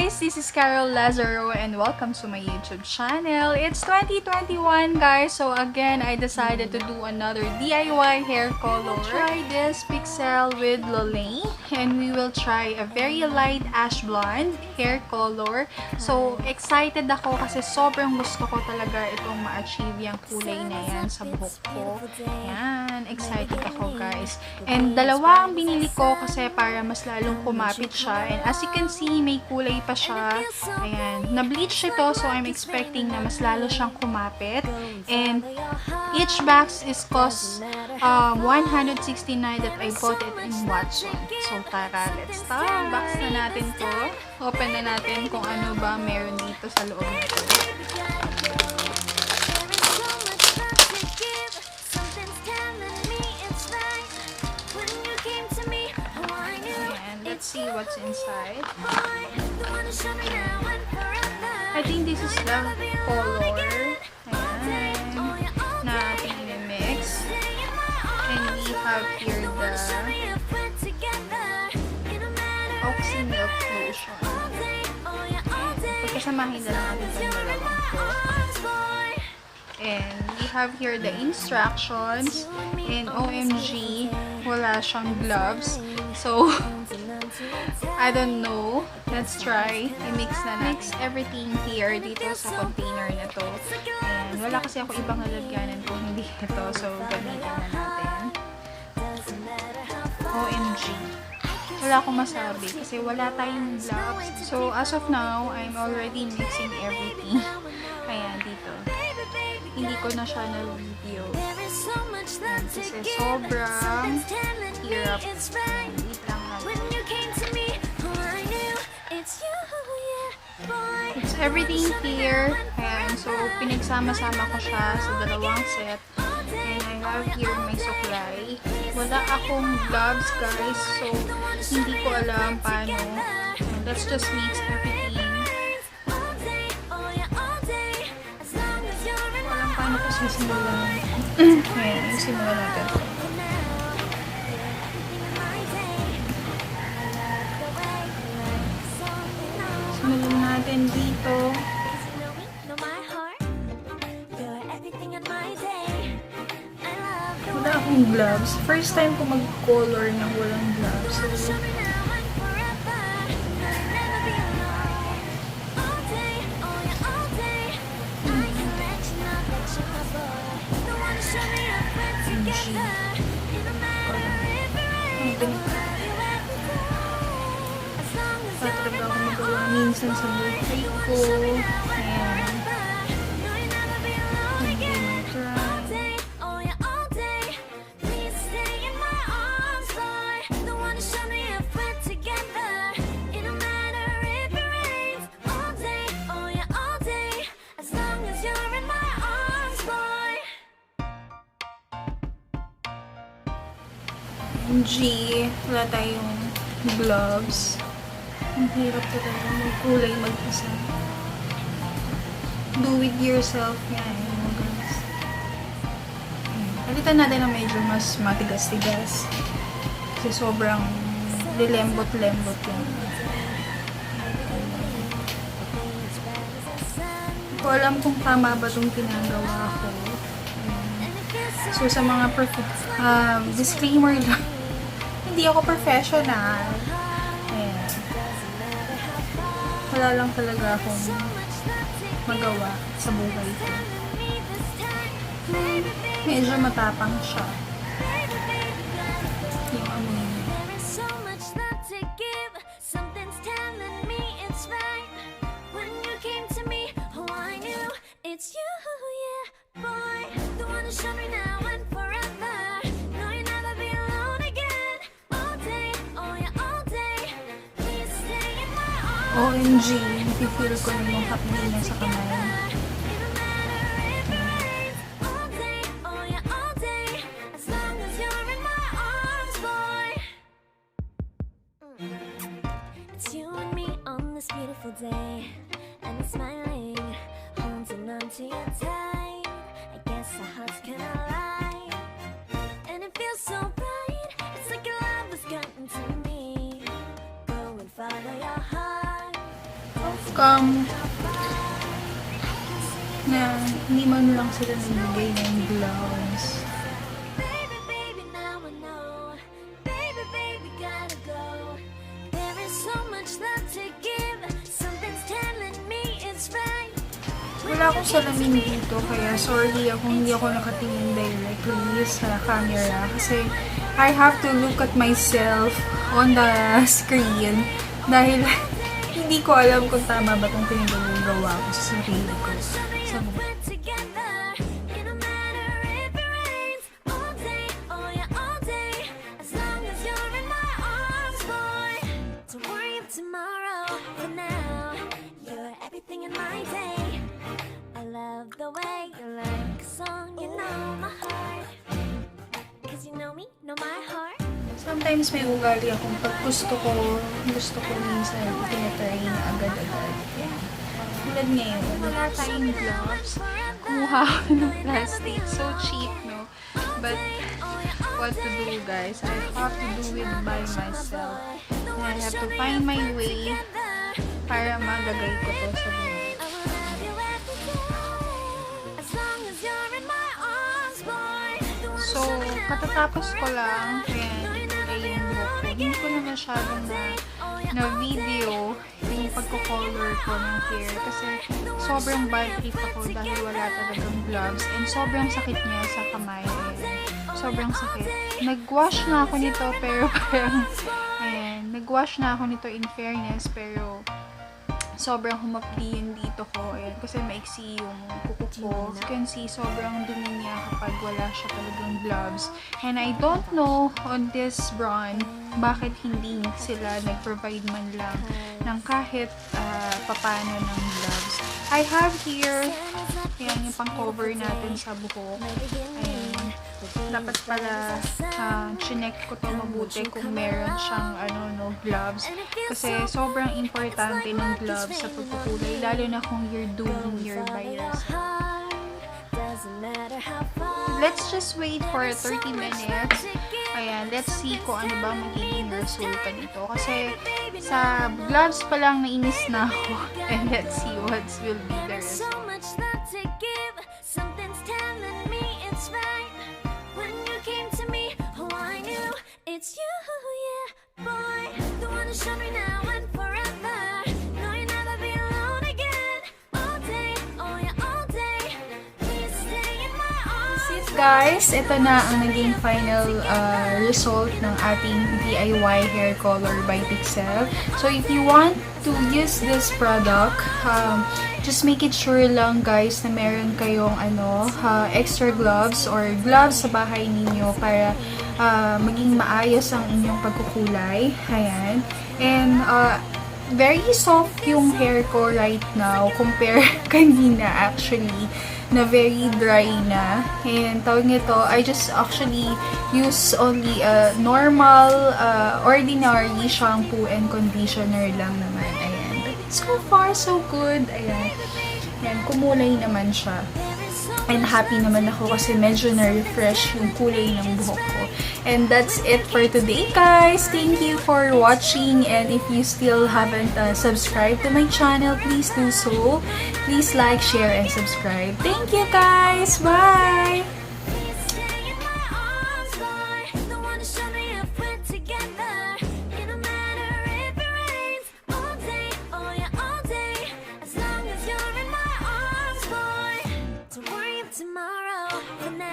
guys! This is Carol Lazaro and welcome to my YouTube channel. It's 2021 guys, so again, I decided to do another DIY hair color. Try this Pixxel with Lolane and we will try a very light ash blonde hair color. So, excited ako kasi sobrang gusto ko talaga itong ma-achieve yung kulay na yan sa buhok ko. Yan, excited ako guys. And dalawa ang binili ko kasi para mas lalong kumapit siya. And as you can see, may kulay pa siya. Ayan. Na-bleach ito, so I'm expecting na mas lalo siyang kumapit. And each box is cost 169 that I bought it in Watson. So tara, let's start. Box na natin to. Open na natin kung ano ba meron dito sa loob nito. Let's see what's inside. I think this is the color. Ayan. Na ating i-mix. And we have here the Oxy Milk Lotion. Pagkasamahin na lang natin itong dalawang ko. And we have here the instructions. And OMG, wala siyang gloves. So, I don't know. Let's try. I-mix na mix everything here dito sa container na to. And wala kasi ako ibang lalagyanan kung hindi ito. So, gamitin na natin. OMG. Wala akong masabi kasi wala tayong gloves. So, as of now, I'm already mixing everything. Ayan, dito. Hindi ko na siya na-video. Kasi sobrang hirap. It's everything here. Ayan, so pinagsama-sama ko siya sa dalawang set. And I have here my supply. Wala akong gloves guys, so hindi ko alam paano. And let's just mix everything. Walang paano ko sisimulan. Ayan, simulan natin. Simulan natin dito. Wala akong gloves. First time ko mag-color ng walang gloves. So, talaga ako magawa minsan sa buhay ko. Ayan. G, wala tayong gloves. Ang hirap talaga magkulay mag-isa. Do it yourself yan, guys. Palitan natin na medyo mas matigas-tigas. Kasi sobrang lilembot-lembot yan. Hindi ko alam kung tama ba itong ginagawa ko. So sa mga disclaimer lang, hindi ako professional. Ayan. Wala lang talaga akong magawa sa buhay ko. Medyo matapang siya. Yung amoy niya. OMG, napifeel ko na yung hapdi niya sa kamay. It's you and me on this beautiful day, and it's smiling, holding on to your tight. I guess our hearts can align, and it feels so bright. It's like your love has gotten to me. Go and follow your heart. Come na hindi man lang sila nagbigay ng gloves. Baby, baby, now I know. Baby, baby, gotta go. There is so much love to give. Something's telling me it's right. Wala akong salamin dito, kaya sorry kung hindi ako nakatingin directly sa camera kasi I have to look at myself on the screen dahil hindi ko alam kung tama ba itong pinagagawa ko sa sarili ko. So, We're together. It don't matter if it rains all day, oh yeah, all day. As long as you're in my arms, boy. Don't worry of tomorrow. For now, you're everything in my day. I love the way you like a song. You know my heart. 'Cause you know me, know my heart. sometimes may ugali akong pag gusto ko minsan tinatry na agad-agad. Tulad ngayon, wala tayong gloves. Kumuha ako ng plastic. So cheap, no? But, what to do, guys? I have to do it by myself. And I have to find my way para magagay ko to sa buhay. I will love you every day. As long as you're in my arms, boy. So, katatapos ko lang, ayan, ay yung buhok ko. Hindi ko na masyadong na video yung pagko-color ko ng hair kasi sobrang bad trip ako dahil wala talagang gloves and sobrang sakit niya sa kamay. Ayan. Sobrang sakit. Nag-wash na ako nito pero parang, ayan, nag-wash na ako nito in fairness pero sobrang humapli yung dito ko. Ayan, kasi maiksi yung kuko ko. As you can see, sobrang dumi niya kapag wala siya talagang gloves. And I don't know on this brand, bakit hindi sila nag-provide man lang ng kahit papano ng gloves. I have here, ayan, yung pang-cover natin sa buhok. Ayan. Dapat pala chinek ko to mabuti kung meron siyang gloves. Kasi sobrang importante ng gloves sa pagkukulay, lalo na kung you're doing your by yourself. Let's just wait for 30 minutes. Ayan, let's see kung ano ba magiging resulta nito. Kasi sa gloves pa lang nainis na ako. And let's see what will be the result. So much love to give. Something's telling me it's right. When you came to me, oh, I knew it's you, yeah, boy. The one to show me now and forever. No, you'll never be alone again. All day, oh yeah, all day. Please stay in my arms. Guys, ito na ang naging final result ng ating DIY hair color by Pixxel. So, if you want to use this product, just make it sure lang guys na meron kayong extra gloves or gloves sa bahay ninyo para maging maayos ang inyong pagkukulay. Ayan. And, very soft yung hair ko right now compare kanina actually na very dry na. And tawag nito, I just actually use only normal, ordinary shampoo and conditioner lang naman. Ayan. But so far, so good. Ayan. Ayan, kumulay naman siya. And happy naman ako kasi medyo na-refresh yung kulay ng buhok ko. And that's it for today, guys. Thank you for watching. And if you still haven't subscribed to my channel, please do so. Please like, share, and subscribe. Thank you, guys. Bye! Please stay in my arms, boy. The one to show me if we're together. It don't matter if it rains all day, oh yeah, all day. As long as you're in my arms, boy. Don't worry of tomorrow. For now.